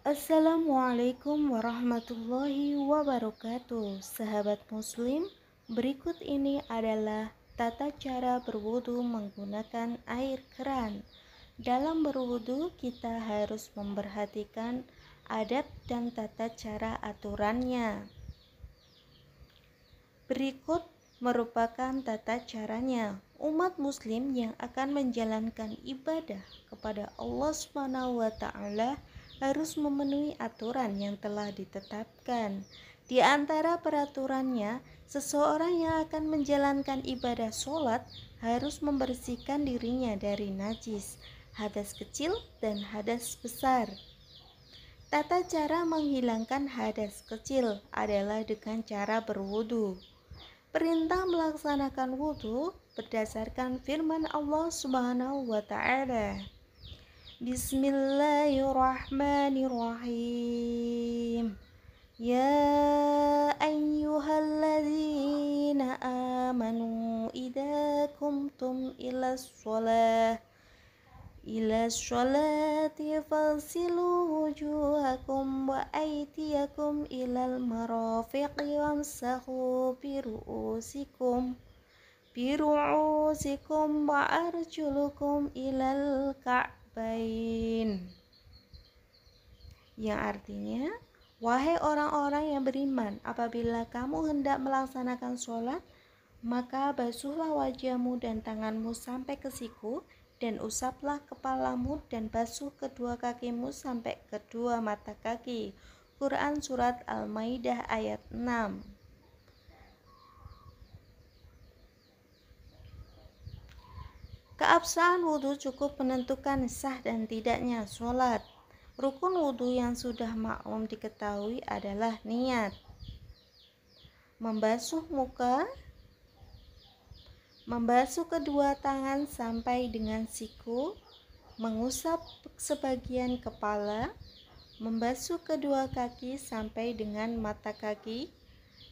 Assalamualaikum warahmatullahi wabarakatuh. Sahabat muslim, berikut ini adalah tata cara berwudu menggunakan air keran. Dalam berwudu kita harus memperhatikan adab dan tata cara aturannya. Berikut merupakan tata caranya. Umat muslim yang akan menjalankan ibadah kepada Allah SWT harus memenuhi aturan yang telah ditetapkan. Di antara peraturannya, seseorang yang akan menjalankan ibadah sholat harus membersihkan dirinya dari najis, hadas kecil dan hadas besar. Tata cara menghilangkan hadas kecil adalah dengan cara berwudu. Perintah melaksanakan wudu berdasarkan firman Allah Subhanahu wa taala. Bismillahirrahmanirrahim. Ya ayyuhalladzina amanu idza qumtum ila sholati fagsilu wujuhakum wa aydiyakum ilal marafiqi wamsahu biru'usikum wa arjulukum ilal ka'bain, yang artinya, wahai orang-orang yang beriman, apabila kamu hendak melaksanakan sholat, maka basuhlah wajahmu dan tanganmu sampai ke siku, dan usaplah kepalamu dan basuh kedua kakimu sampai kedua mata kaki. Quran Surat Al-Maidah ayat 6. Keabsahan wudhu cukup menentukan sah dan tidaknya sholat. Rukun wudhu yang sudah maklum diketahui adalah niat, membasuh muka, membasuh kedua tangan sampai dengan siku, mengusap sebagian kepala, membasuh kedua kaki sampai dengan mata kaki,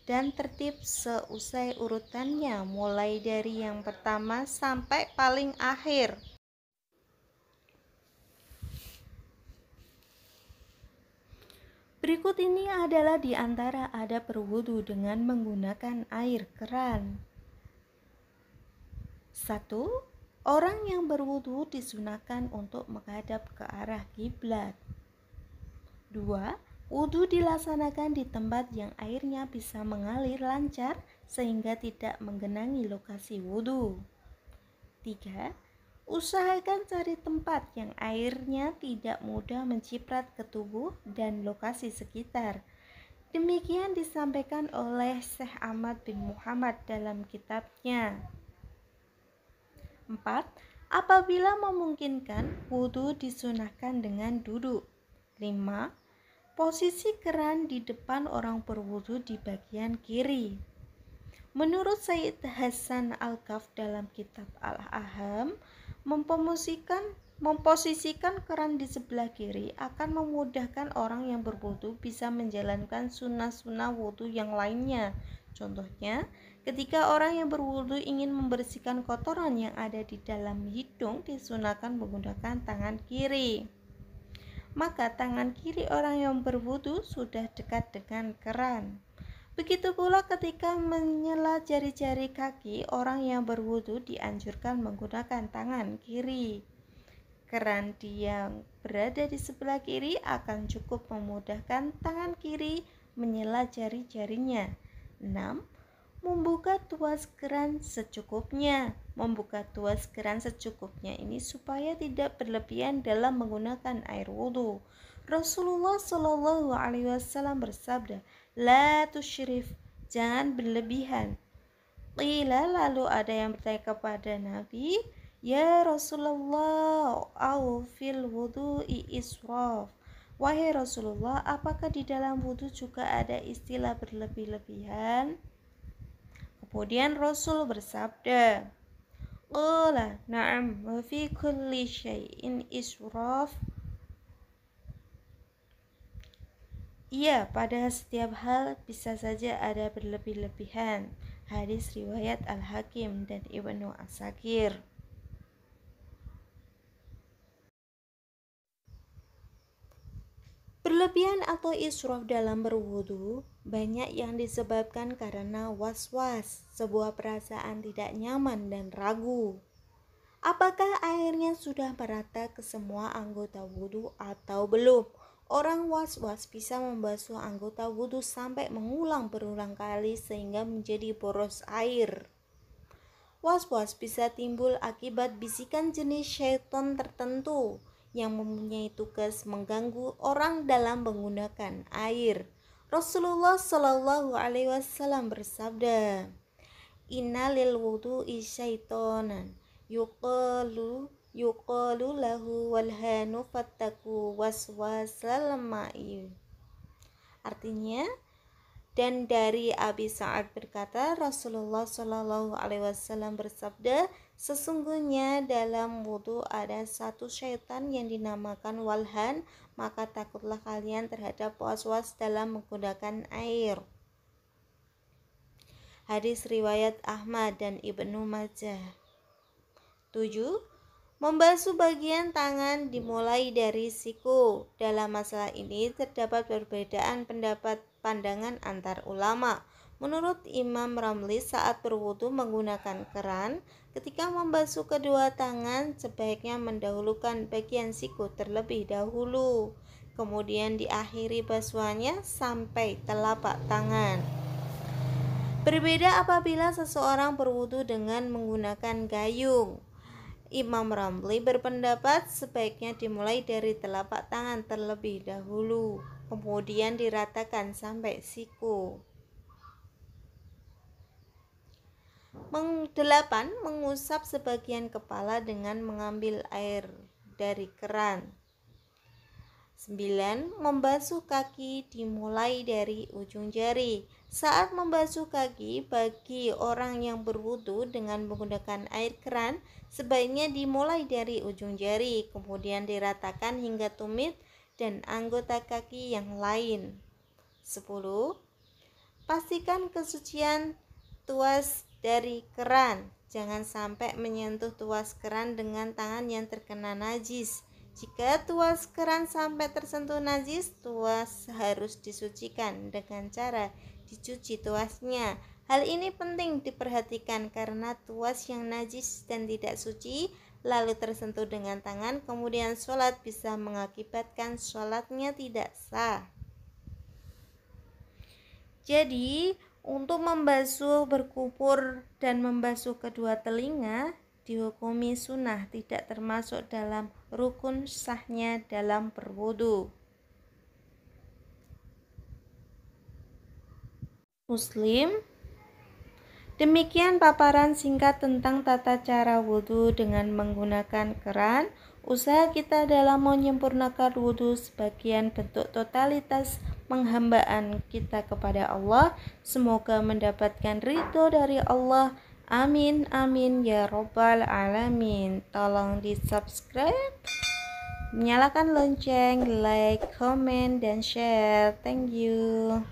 dan tertib seusai urutannya mulai dari yang pertama sampai paling akhir. Berikut ini adalah di antara adab berwudu dengan menggunakan air keran. 1. Orang yang berwudu disunahkan untuk menghadap ke arah kiblat. 2. Wudu dilaksanakan di tempat yang airnya bisa mengalir lancar sehingga tidak menggenangi lokasi wudu. 3. Usahakan cari tempat yang airnya tidak mudah menciprat ke tubuh dan lokasi sekitar. Demikian disampaikan oleh Syekh Ahmad bin Muhammad dalam kitabnya. 4. Apabila memungkinkan, wudu disunahkan dengan duduk. 5. Posisi keran di depan orang berwudu di bagian kiri. Menurut Sayyid Hasan Al-Kaf dalam kitab Al-Aham, memposisikan keran di sebelah kiri akan memudahkan orang yang berwudu bisa menjalankan sunnah-sunnah wudu yang lainnya. Contohnya, ketika orang yang berwudu ingin membersihkan kotoran yang ada di dalam hidung, disunahkan menggunakan tangan kiri. Maka tangan kiri orang yang berwudu sudah dekat dengan keran. Begitu pula ketika menyela jari-jari kaki, orang yang berwudu dianjurkan menggunakan tangan kiri. Keran yang berada di sebelah kiri akan cukup memudahkan tangan kiri menyela jari-jarinya. 6. Membuka tuas keran secukupnya. Membuka tuas keran secukupnya ini supaya tidak berlebihan dalam menggunakan air wudu. Rasulullah Shallallahu Alaihi Wasallam bersabda, "La tusyrif, jangan berlebihan." Qila, lalu ada yang bertanya kepada Nabi, "Ya Rasulullah, au fil wudu'i israf." Wahai Rasulullah, apakah di dalam wudu juga ada istilah berlebih-lebihan? Kemudian Rasul bersabda, "Qala, na'am, wa fi kulli syai'in israf." Iya, pada setiap hal bisa saja ada berlebih-lebihan. Hadis riwayat Al-Hakim dan Ibnu Asakir. Berlebihan atau israf dalam berwudu banyak yang disebabkan karena was-was, sebuah perasaan tidak nyaman dan ragu. Apakah airnya sudah merata ke semua anggota wudu atau belum? Orang was-was bisa membasuh anggota wudu sampai mengulang berulang kali sehingga menjadi boros air. Was-was bisa timbul akibat bisikan jenis syaitan tertentu yang mempunyai tugas mengganggu orang dalam menggunakan air. Rasulullah Shallallahu Alaihi Wasallam bersabda, Inna lil wudu'i syaitonan yuqalu lahu walhanu fattaku waswasal ma'i. Artinya, dan dari Abi Sa'ad berkata, Rasulullah Shallallahu Alaihi Wasallam bersabda, sesungguhnya dalam wudu ada satu syaitan yang dinamakan walhan, maka takutlah kalian terhadap was-was dalam menggunakan air. Hadis riwayat Ahmad dan Ibnu Majah. 7. Membasuh bagian tangan dimulai dari siku. Dalam masalah ini terdapat perbedaan pandangan antar ulama. Menurut Imam Ramli, saat berwudu menggunakan keran, ketika membasuh kedua tangan sebaiknya mendahulukan bagian siku terlebih dahulu, kemudian diakhiri basuhannya sampai telapak tangan. Berbeda apabila seseorang berwudu dengan menggunakan gayung. Imam Ramli berpendapat sebaiknya dimulai dari telapak tangan terlebih dahulu, kemudian diratakan sampai siku. 8. Mengusap sebagian kepala dengan mengambil air dari keran. 9. Membasuh kaki dimulai dari ujung jari. Saat membasuh kaki bagi orang yang berwudu dengan menggunakan air keran, sebaiknya dimulai dari ujung jari, kemudian diratakan hingga tumit dan anggota kaki yang lain. 10. Pastikan kesucian tuas dari keran. Jangan sampai menyentuh tuas keran dengan tangan yang terkena najis. Jika tuas keran sampai tersentuh najis, tuas harus disucikan dengan cara dicuci tuasnya. Hal ini penting diperhatikan karena tuas yang najis dan tidak suci lalu tersentuh dengan tangan kemudian sholat bisa mengakibatkan sholatnya tidak sah. Jadi untuk membasuh berkupur dan membasuh kedua telinga dihukumi sunnah, tidak termasuk dalam rukun sahnya dalam berwudu. Muslim. Demikian paparan singkat tentang tata cara wudu dengan menggunakan keran. Usaha kita dalam menyempurnakan wudu sebagian bentuk totalitas penghambaan kita kepada Allah. Semoga mendapatkan ridho dari Allah. Amin amin ya robbal alamin. Tolong di subscribe, nyalakan lonceng, like, comment, dan share. Thank you.